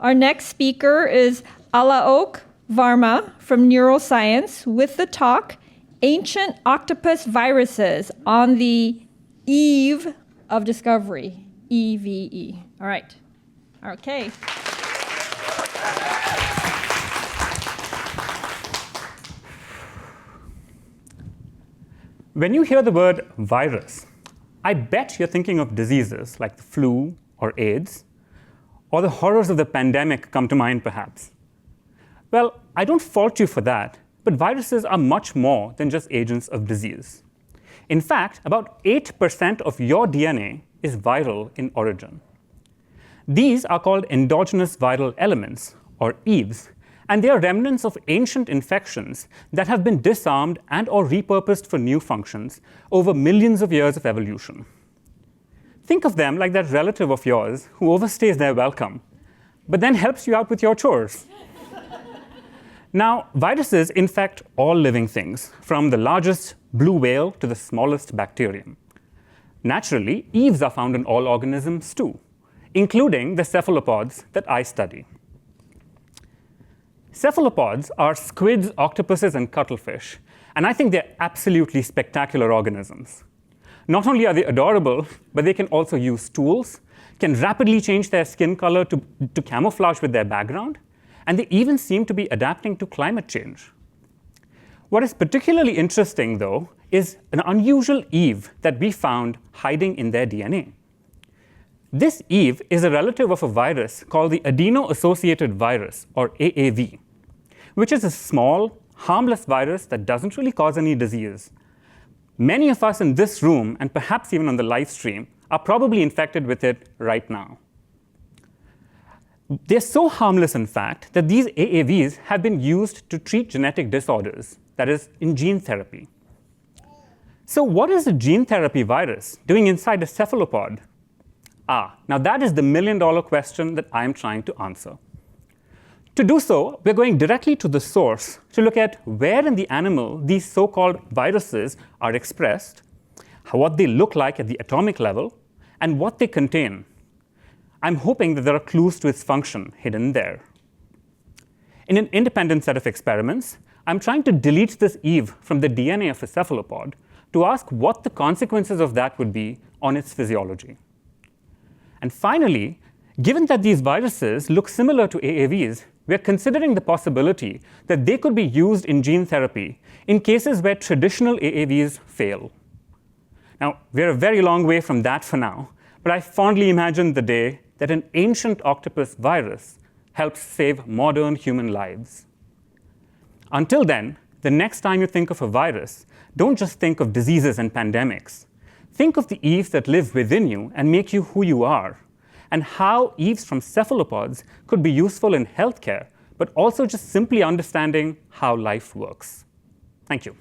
Our next speaker is Aalok Varma from Neuroscience with the talk, Ancient Octopus Viruses on the Eve of Discovery, EVE. All right. Okay. When you hear the word virus, I bet you're thinking of diseases like the flu or AIDS, or the horrors of the pandemic come to mind, perhaps. Well, I don't fault you for that, but viruses are much more than just agents of disease. In fact, about 8% of your DNA is viral in origin. These are called endogenous viral elements, or EVEs, and they are remnants of ancient infections that have been disarmed and or repurposed for new functions over millions of years of evolution. Think of them like that relative of yours who overstays their welcome, but then helps you out with your chores. Now, viruses infect all living things, from the largest blue whale to the smallest bacterium. Naturally, EVEs are found in all organisms too, including the cephalopods that I study. Cephalopods are squids, octopuses, and cuttlefish, and I think they're absolutely spectacular organisms. Not only are they adorable, but they can also use tools, can rapidly change their skin color to camouflage with their background, and they even seem to be adapting to climate change. What is particularly interesting, though, is an unusual EVE that we found hiding in their DNA. This EVE is a relative of a virus called the adeno-associated virus, or AAV, which is a small, harmless virus that doesn't really cause any disease. Many of us in this room, and perhaps even on the live stream, are probably infected with it right now. They're so harmless, in fact, that these AAVs have been used to treat genetic disorders, that is, in gene therapy. So what is a gene therapy virus doing inside a cephalopod? Now that is the million-dollar question that I'm trying to answer. To do so, we're going directly to the source to look at where in the animal these so-called viruses are expressed, what they look like at the atomic level, and what they contain. I'm hoping that there are clues to its function hidden there. In an independent set of experiments, I'm trying to delete this EVE from the DNA of a cephalopod to ask what the consequences of that would be on its physiology. And finally, given that these viruses look similar to AAVs, we're considering the possibility that they could be used in gene therapy in cases where traditional AAVs fail. Now, we're a very long way from that for now, but I fondly imagine the day that an ancient octopus virus helps save modern human lives. Until then, the next time you think of a virus, don't just think of diseases and pandemics. Think of the EVEs that live within you and make you who you are, and how EVEs from cephalopods could be useful in healthcare, but also just simply understanding how life works. Thank you.